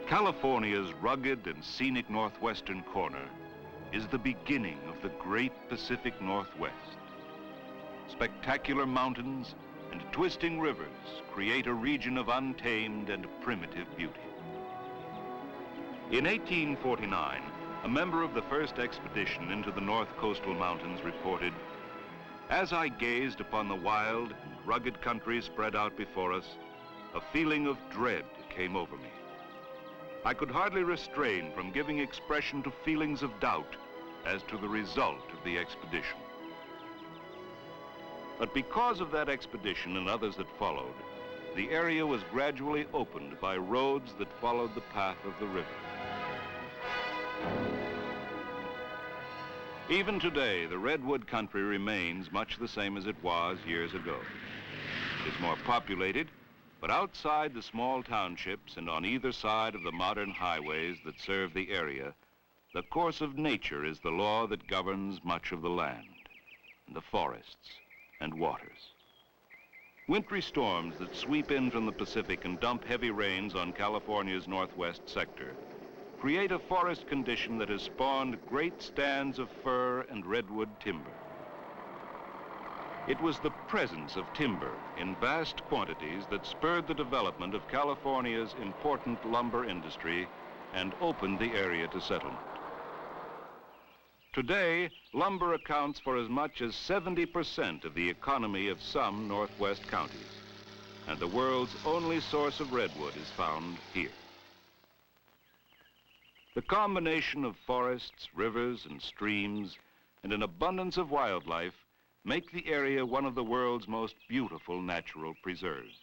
California's rugged and scenic northwestern corner is the beginning of the great Pacific Northwest. Spectacular mountains and twisting rivers create a region of untamed and primitive beauty. In 1849, a member of the first expedition into the North Coastal Mountains reported, "As I gazed upon the wild and rugged country spread out before us, a feeling of dread came over me. I could hardly refrain from giving expression to feelings of doubt as to the result of the expedition." But because of that expedition and others that followed, the area was gradually opened by roads that followed the path of the river. Even today, the Redwood Country remains much the same as it was years ago. It is more populated, but outside the small townships and on either side of the modern highways that serve the area, the course of nature is the law that governs much of the land, and the forests and waters. Wintry storms that sweep in from the Pacific and dump heavy rains on California's northwest sector create a forest condition that has spawned great stands of fir and redwood timber. It was the presence of timber in vast quantities that spurred the development of California's important lumber industry and opened the area to settlement. Today, lumber accounts for as much as 70% of the economy of some Northwest counties, and the world's only source of redwood is found here. The combination of forests, rivers, and streams, and an abundance of wildlife make the area one of the world's most beautiful natural preserves.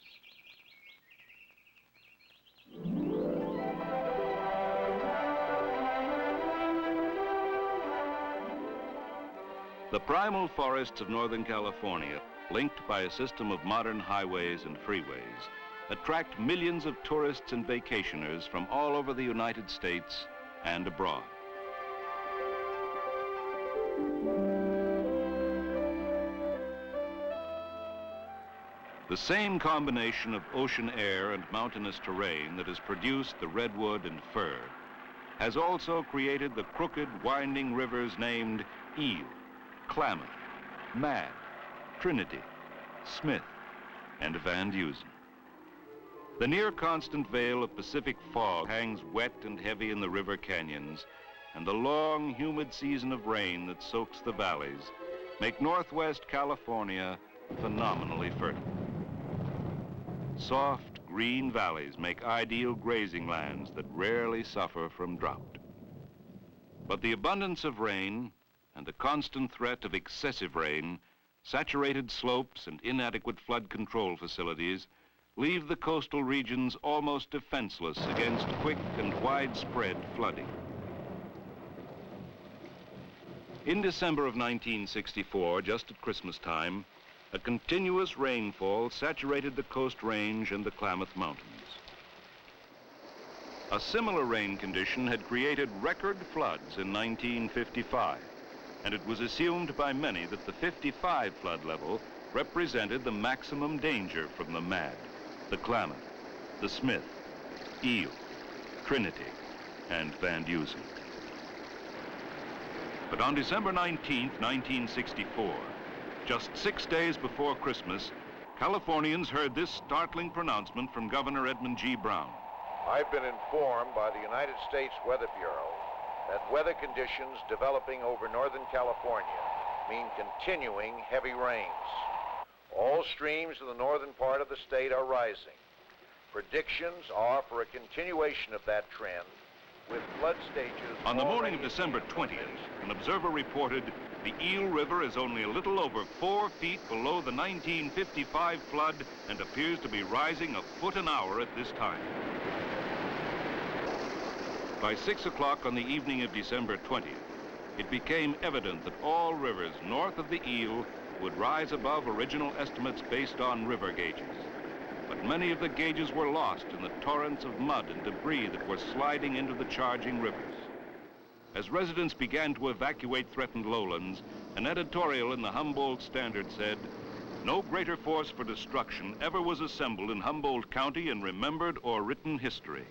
The primal forests of Northern California, linked by a system of modern highways and freeways, attract millions of tourists and vacationers from all over the United States and abroad. The same combination of ocean air and mountainous terrain that has produced the redwood and fir has also created the crooked, winding rivers named Eel, Klamath, Mad, Trinity, Smith, and Van Dusen. The near-constant veil of Pacific fog hangs wet and heavy in the river canyons, and the long, humid season of rain that soaks the valleys make Northwest California phenomenally fertile. Soft, green valleys make ideal grazing lands that rarely suffer from drought. But the abundance of rain and the constant threat of excessive rain, saturated slopes, and inadequate flood control facilities leave the coastal regions almost defenseless against quick and widespread flooding. In December of 1964, just at Christmas time, a continuous rainfall saturated the Coast Range and the Klamath Mountains. A similar rain condition had created record floods in 1955, and it was assumed by many that the 55 flood level represented the maximum danger from the Mad, the Klamath, the Smith, Eel, Trinity, and Van Dusen. But on December 19, 1964, just 6 days before Christmas, Californians heard this startling pronouncement from Governor Edmund G. Brown. I've been informed by the United States Weather Bureau that weather conditions developing over Northern California mean continuing heavy rains. All streams in the northern part of the state are rising. Predictions are for a continuation of that trend, with flood stages... On the morning of December 20th, an observer reported the Eel River is only a little over 4 feet below the 1955 flood and appears to be rising a foot an hour at this time. By 6 o'clock on the evening of December 20th, it became evident that all rivers north of the Eel would rise above original estimates based on river gauges. But many of the gauges were lost in the torrents of mud and debris that were sliding into the charging rivers. As residents began to evacuate threatened lowlands, an editorial in the Humboldt Standard said, "No greater force for destruction ever was assembled in Humboldt County in remembered or written history.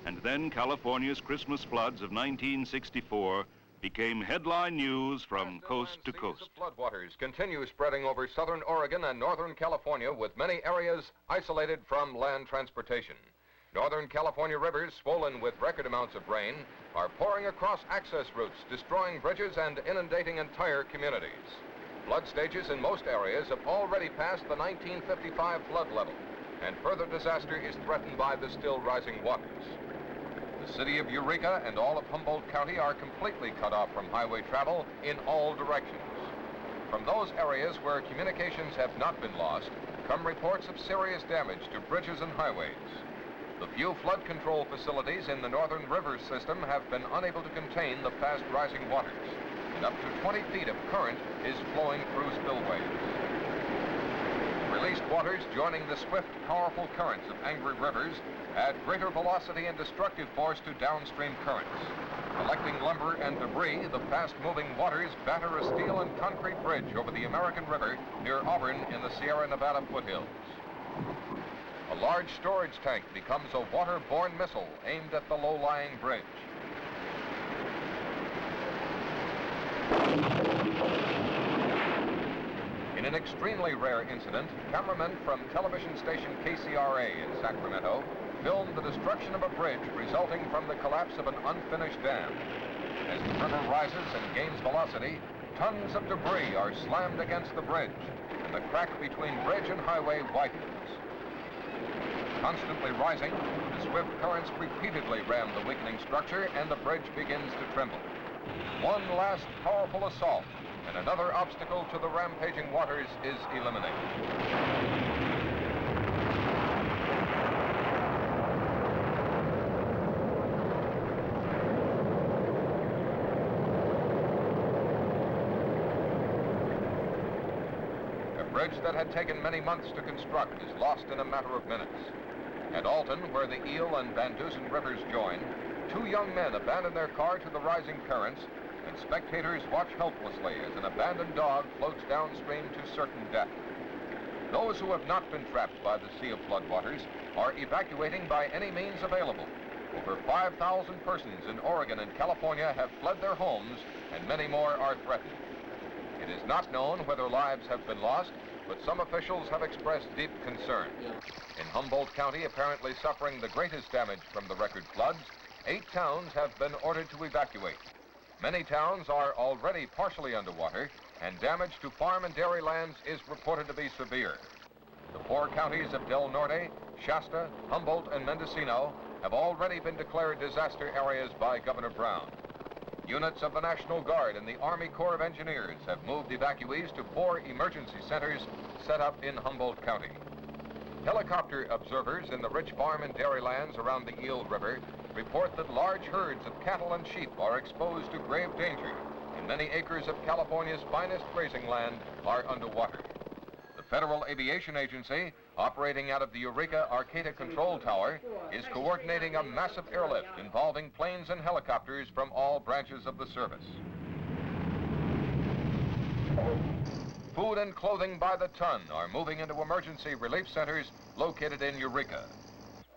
And then California's Christmas floods of 1964 became headline news from coast to coast. Floodwaters continue spreading over southern Oregon and northern California, with many areas isolated from land transportation. Northern California rivers, swollen with record amounts of rain, are pouring across access routes, destroying bridges and inundating entire communities. Flood stages in most areas have already passed the 1955 flood level, and further disaster is threatened by the still rising waters. The city of Eureka and all of Humboldt County are completely cut off from highway travel in all directions. From those areas where communications have not been lost, come reports of serious damage to bridges and highways. The few flood control facilities in the northern river system have been unable to contain the fast rising waters, and up to 20 feet of current is flowing through spillways. Released waters joining the swift, powerful currents of angry rivers add greater velocity and destructive force to downstream currents. Collecting lumber and debris, the fast-moving waters batter a steel and concrete bridge over the American River near Auburn in the Sierra Nevada foothills. A large storage tank becomes a water-borne missile aimed at the low-lying bridge. In an extremely rare incident, cameramen from television station KCRA in Sacramento filmed the destruction of a bridge resulting from the collapse of an unfinished dam. As the river rises and gains velocity, tons of debris are slammed against the bridge, and the crack between bridge and highway widens. Constantly rising, the swift currents repeatedly ram the weakening structure, and the bridge begins to tremble. One last powerful assault, and another obstacle to the rampaging waters is eliminated. A bridge that had taken many months to construct is lost in a matter of minutes. At Alton, where the Eel and Van Dusen rivers join, two young men abandon their car to the rising currents, and spectators watch helplessly as an abandoned dog floats downstream to certain death. Those who have not been trapped by the sea of floodwaters are evacuating by any means available. Over 5,000 persons in Oregon and California have fled their homes, and many more are threatened. It is not known whether lives have been lost, but some officials have expressed deep concern. In Humboldt County, apparently suffering the greatest damage from the record floods, 8 towns have been ordered to evacuate. Many towns are already partially underwater, and damage to farm and dairy lands is reported to be severe. The 4 counties of Del Norte, Shasta, Humboldt, and Mendocino have already been declared disaster areas by Governor Brown. Units of the National Guard and the Army Corps of Engineers have moved evacuees to 4 emergency centers set up in Humboldt County. Helicopter observers in the rich farm and dairy lands around the Eel River report that large herds of cattle and sheep are exposed to grave danger, and many acres of California's finest grazing land are underwater. The Federal Aviation Agency, operating out of the Eureka Arcata Control Tower, is coordinating a massive airlift involving planes and helicopters from all branches of the service. Food and clothing by the ton are moving into emergency relief centers located in Eureka.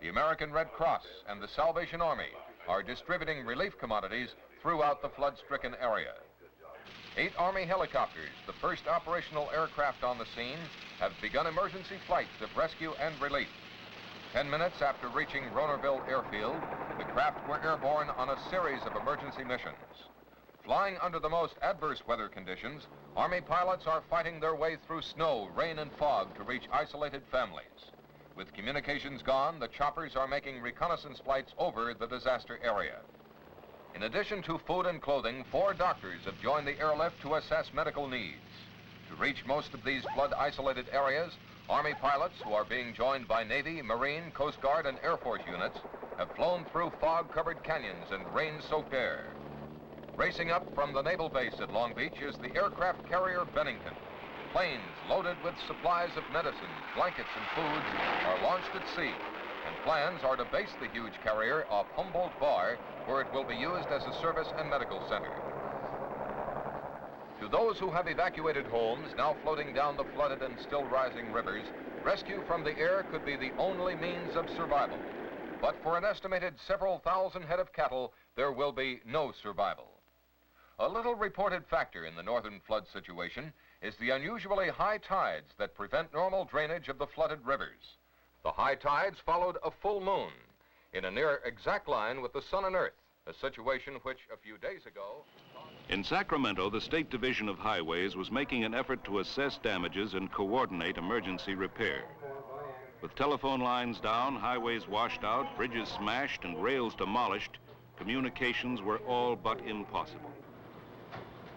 The American Red Cross and the Salvation Army are distributing relief commodities throughout the flood-stricken area. 8 Army helicopters, the first operational aircraft on the scene, have begun emergency flights of rescue and relief. 10 minutes after reaching Ronerville Airfield, the craft were airborne on a series of emergency missions. Flying under the most adverse weather conditions, Army pilots are fighting their way through snow, rain, and fog to reach isolated families. With communications gone, the choppers are making reconnaissance flights over the disaster area. In addition to food and clothing, 4 doctors have joined the airlift to assess medical needs. To reach most of these flood-isolated areas, Army pilots, who are being joined by Navy, Marine, Coast Guard, and Air Force units, have flown through fog-covered canyons and rain-soaked air. Racing up from the naval base at Long Beach is the aircraft carrier Bennington. Planes loaded with supplies of medicines, blankets, and foods are launched at sea, and plans are to base the huge carrier off Humboldt Bar, where it will be used as a service and medical center. To those who have evacuated homes, now floating down the flooded and still rising rivers, rescue from the air could be the only means of survival. But for an estimated several thousand head of cattle, there will be no survival. A little reported factor in the northern flood situation is the unusually high tides that prevent normal drainage of the flooded rivers. The high tides followed a full moon in a near exact line with the sun and earth, a situation which a few days ago... In Sacramento, the State Division of Highways was making an effort to assess damages and coordinate emergency repair. With telephone lines down, highways washed out, bridges smashed, and rails demolished, communications were all but impossible.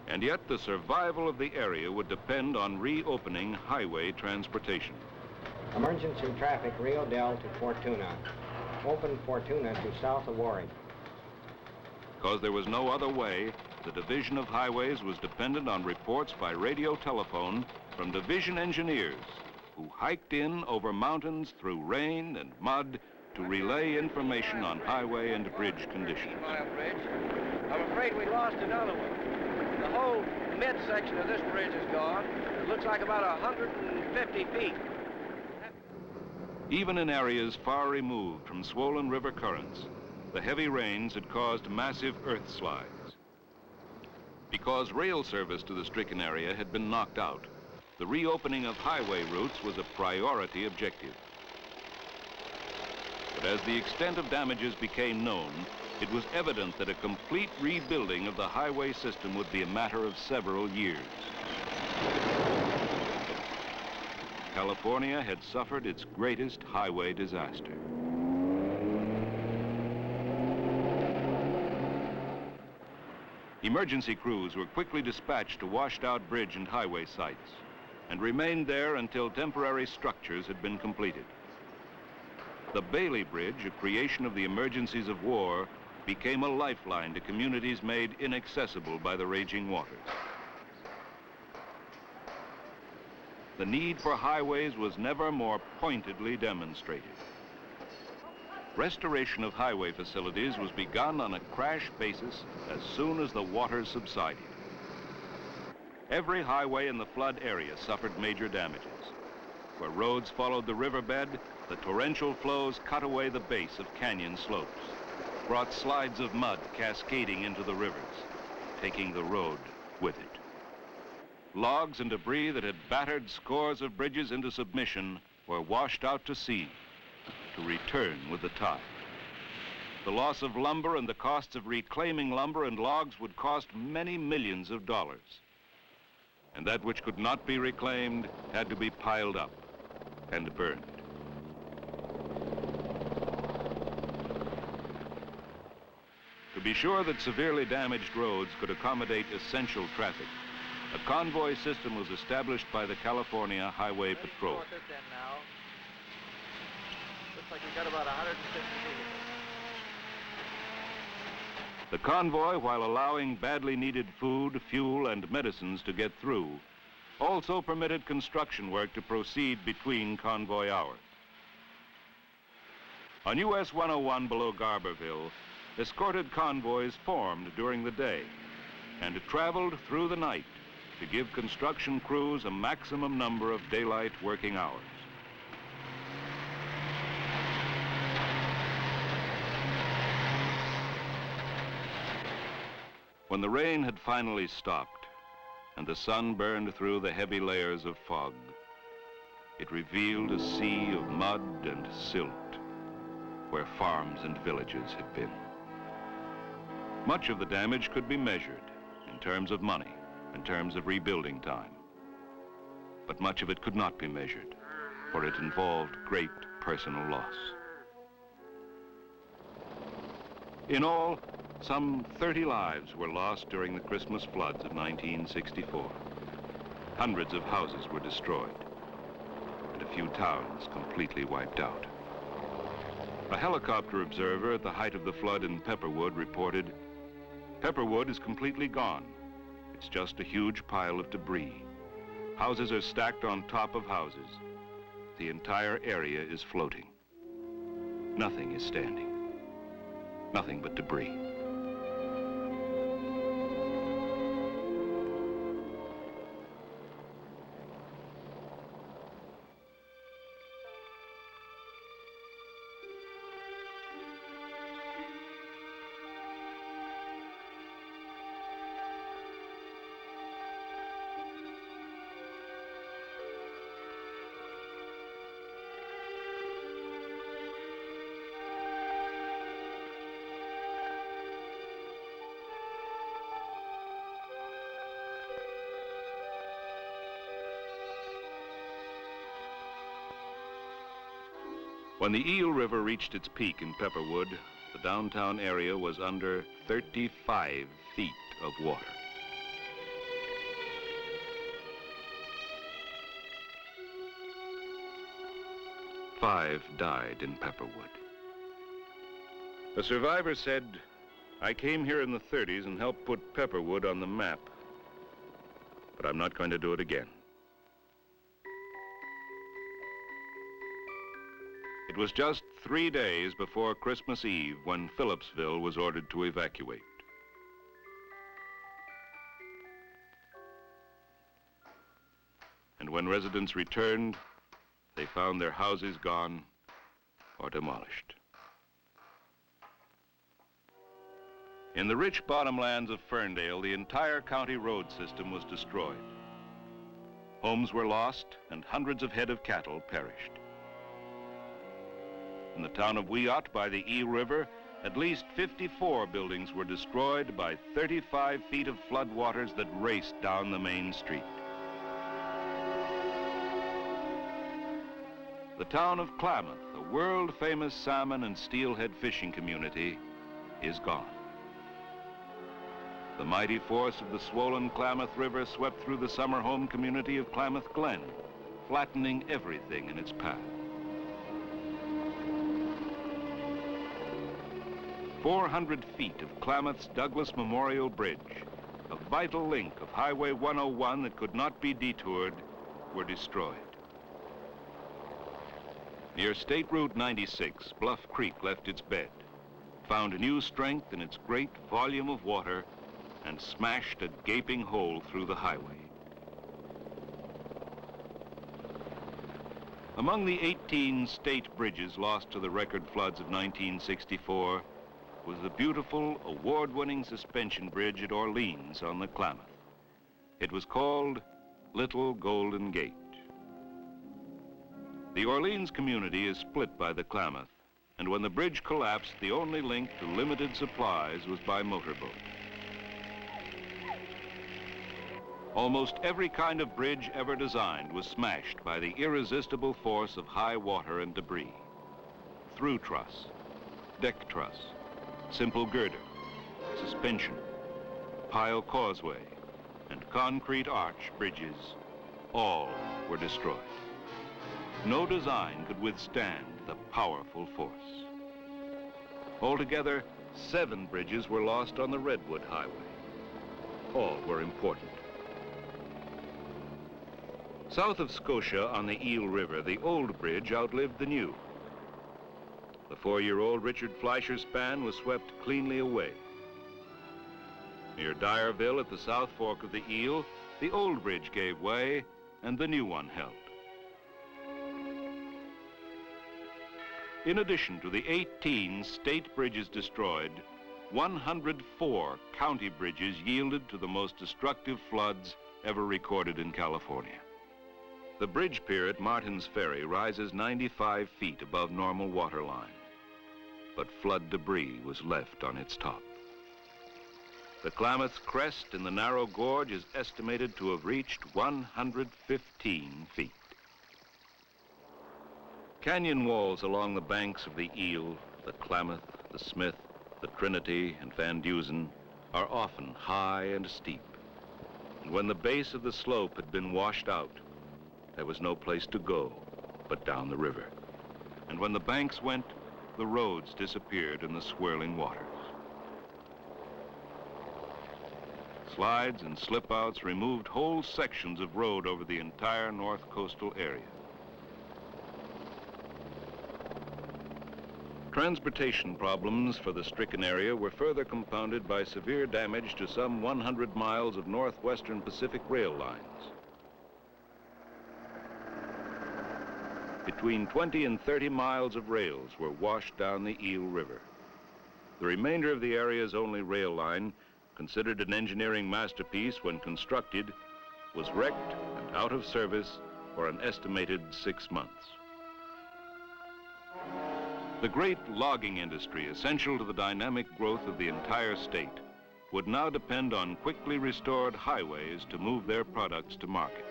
And yet, the survival of the area would depend on reopening highway transportation. Emergency traffic Rio Del to Fortuna. Open Fortuna to south of Warwick. Because there was no other way, the Division of Highways was dependent on reports by radio telephone from division engineers who hiked in over mountains through rain and mud to relay information on highway and bridge conditions. Bridge. I'm afraid we lost another one. The whole midsection of this bridge is gone. It looks like about 150 feet. Even in areas far removed from swollen river currents, the heavy rains had caused massive earth slides. Because rail service to the stricken area had been knocked out, the reopening of highway routes was a priority objective. But as the extent of damages became known, it was evident that a complete rebuilding of the highway system would be a matter of several years. California had suffered its greatest highway disaster. Emergency crews were quickly dispatched to washed-out bridge and highway sites and remained there until temporary structures had been completed. The Bailey Bridge, a creation of the emergencies of war, became a lifeline to communities made inaccessible by the raging waters. The need for highways was never more pointedly demonstrated. Restoration of highway facilities was begun on a crash basis as soon as the waters subsided. Every highway in the flood area suffered major damages. Where roads followed the riverbed, the torrential flows cut away the base of canyon slopes, brought slides of mud cascading into the rivers, taking the road with it. Logs and debris that had battered scores of bridges into submission were washed out to sea, to return with the tide. The loss of lumber and the costs of reclaiming lumber and logs would cost many millions of dollars. And that which could not be reclaimed had to be piled up and burned. To be sure that severely damaged roads could accommodate essential traffic, a convoy system was established by the California Highway Patrol. Looks like we got about 150 vehicles. The convoy, while allowing badly needed food, fuel, and medicines to get through, also permitted construction work to proceed between convoy hours. On US 101 below Garberville, escorted convoys formed during the day and traveled through the night to give construction crews a maximum number of daylight working hours. When the rain had finally stopped and the sun burned through the heavy layers of fog, it revealed a sea of mud and silt where farms and villages had been. Much of the damage could be measured in terms of money, in terms of rebuilding time. But much of it could not be measured, for it involved great personal loss. In all, some 30 lives were lost during the Christmas floods of 1964. Hundreds of houses were destroyed, and a few towns completely wiped out. A helicopter observer at the height of the flood in Pepperwood reported, "Pepperwood is completely gone. It's just a huge pile of debris. Houses are stacked on top of houses. The entire area is floating. Nothing is standing. Nothing but debris." When the Eel River reached its peak in Pepperwood, the downtown area was under 35 feet of water. Five died in Pepperwood. A survivor said, "I came here in the 30s and helped put Pepperwood on the map, but I'm not going to do it again." It was just 3 days before Christmas Eve when Phillipsville was ordered to evacuate. And when residents returned, they found their houses gone or demolished. In the rich bottomlands of Ferndale, the entire county road system was destroyed. Homes were lost and hundreds of head of cattle perished. In the town of Wiyot by the Eel River, at least 54 buildings were destroyed by 35 feet of floodwaters that raced down the main street. The town of Klamath, a world-famous salmon and steelhead fishing community, is gone. The mighty force of the swollen Klamath River swept through the summer home community of Klamath Glen, flattening everything in its path. 400 feet of Klamath's Douglas Memorial Bridge, a vital link of Highway 101 that could not be detoured, were destroyed. Near State Route 96, Bluff Creek left its bed, found new strength in its great volume of water, and smashed a gaping hole through the highway. Among the 18 state bridges lost to the record floods of 1964 was the beautiful, award-winning suspension bridge at Orleans on the Klamath. It was called Little Golden Gate. The Orleans community is split by the Klamath, and when the bridge collapsed, the only link to limited supplies was by motorboat. Almost every kind of bridge ever designed was smashed by the irresistible force of high water and debris. Through truss, deck truss, simple girder, suspension, pile causeway, and concrete arch bridges, all were destroyed. No design could withstand the powerful force. Altogether, 7 bridges were lost on the Redwood Highway. All were important. South of Scotia on the Eel River, the old bridge outlived the new. The 4-year-old Richard Fleischer span was swept cleanly away. Near Dyerville at the South Fork of the Eel, the old bridge gave way and the new one held. In addition to the 18 state bridges destroyed, 104 county bridges yielded to the most destructive floods ever recorded in California. The bridge pier at Martin's Ferry rises 95 feet above normal water line, but flood debris was left on its top. The Klamath's crest in the narrow gorge is estimated to have reached 115 feet. Canyon walls along the banks of the Eel, the Klamath, the Smith, the Trinity, and Van Dusen are often high and steep. And when the base of the slope had been washed out, there was no place to go but down the river. And when the banks went, the roads disappeared in the swirling waters. Slides and slip-outs removed whole sections of road over the entire north coastal area. Transportation problems for the stricken area were further compounded by severe damage to some 100 miles of northwestern Pacific rail lines. Between 20 and 30 miles of rails were washed down the Eel River. The remainder of the area's only rail line, considered an engineering masterpiece when constructed, was wrecked and out of service for an estimated 6 months. The great logging industry, essential to the dynamic growth of the entire state, would now depend on quickly restored highways to move their products to market.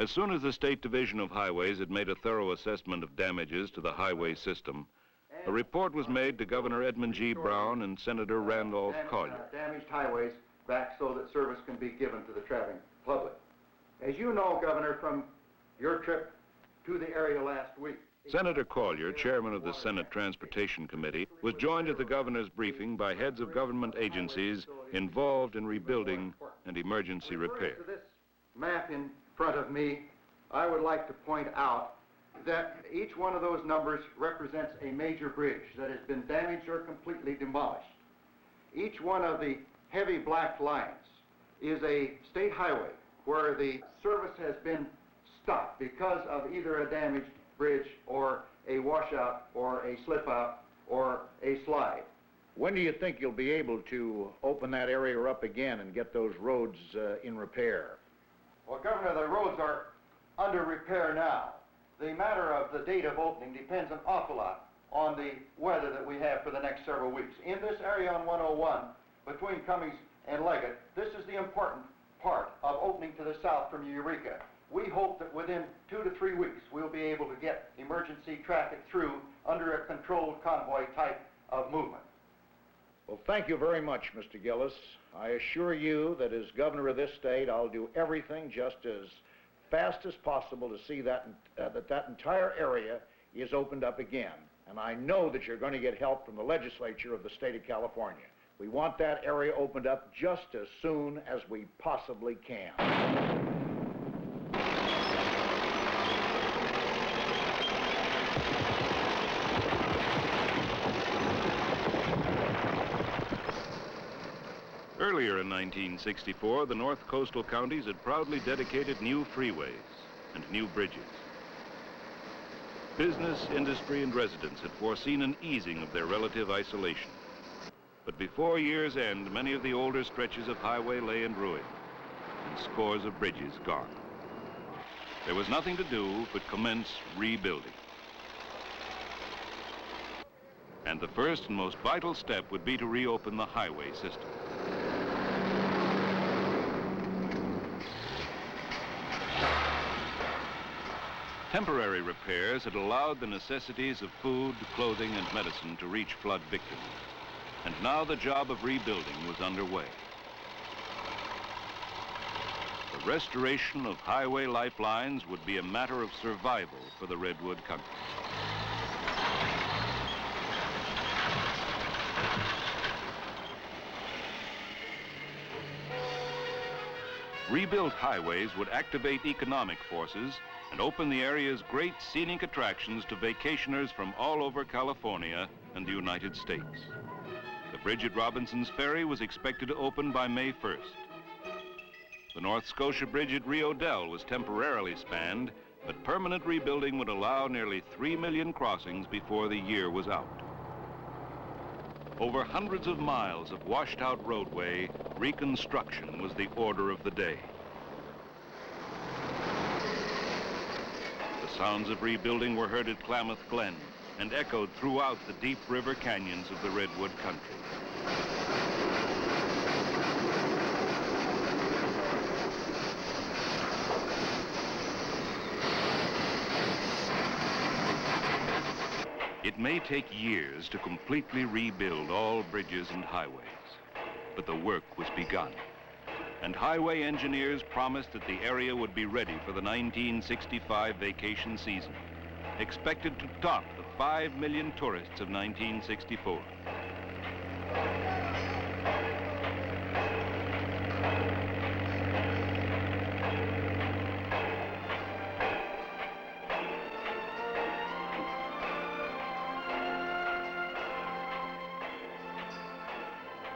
As soon as the State Division of Highways had made a thorough assessment of damages to the highway system, a report was made to Governor Edmund G. Brown and Senator Randolph Collier. Damaged highways back so that service can be given to the traveling public. As you know, Governor, from your trip to the area last week, Senator Collier, chairman of the Senate Transportation Committee, was joined at the governor's briefing by heads of government agencies involved in rebuilding and emergency repair. To this map in front of me, I would like to point out that each one of those numbers represents a major bridge that has been damaged or completely demolished. Each one of the heavy black lines is a state highway where the service has been stopped because of either a damaged bridge or a washout or a slip out or a slide. When do you think you'll be able to open that area up again and get those roads in repair? Well, Governor, the roads are under repair now. The matter of the date of opening depends an awful lot on the weather that we have for the next several weeks. In this area on 101, between Cummings and Leggett, this is the important part of opening to the south from Eureka. We hope that within 2 to 3 weeks, we'll be able to get emergency traffic through under a controlled convoy type of movement. Well, thank you very much, Mr. Gillis. I assure you that as governor of this state, I'll do everything just as fast as possible to see that that entire area is opened up again. And I know that you're going to get help from the legislature of the state of California. We want that area opened up just as soon as we possibly can. Earlier in 1964, the North Coastal counties had proudly dedicated new freeways and new bridges. Business, industry, and residents had foreseen an easing of their relative isolation. But before year's end, many of the older stretches of highway lay in ruin, and scores of bridges gone. There was nothing to do but commence rebuilding. And the first and most vital step would be to reopen the highway system. Temporary repairs had allowed the necessities of food, clothing, and medicine to reach flood victims. And now the job of rebuilding was underway. The restoration of highway lifelines would be a matter of survival for the Redwood Country. Rebuilt highways would activate economic forces and open the area's great scenic attractions to vacationers from all over California and the United States. The bridge at Robinson's Ferry was expected to open by May 1st. The North Scotia Bridge at Rio Dell was temporarily spanned, but permanent rebuilding would allow nearly 3 million crossings before the year was out. Over hundreds of miles of washed-out roadway, reconstruction was the order of the day. The sounds of rebuilding were heard at Klamath Glen and echoed throughout the deep river canyons of the Redwood Country. It may take years to completely rebuild all bridges and highways, but the work was begun. And highway engineers promised that the area would be ready for the 1965 vacation season, expected to top the 5 million tourists of 1964.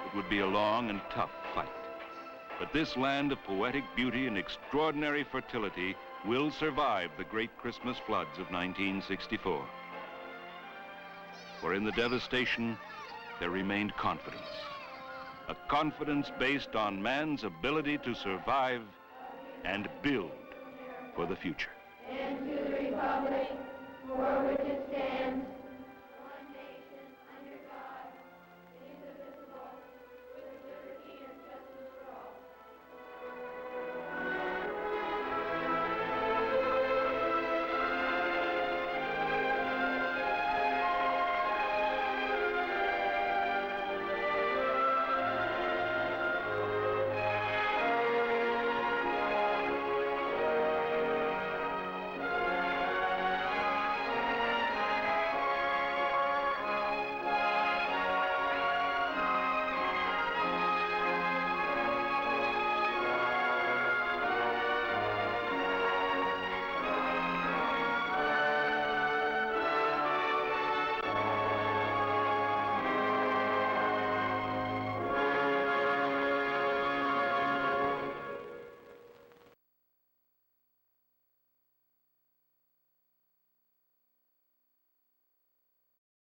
It would be a long and tough fight. But this land of poetic beauty and extraordinary fertility will survive the great Christmas floods of 1964. For in the devastation, there remained confidence. A confidence based on man's ability to survive and build for the future. And to the republic for which it stands,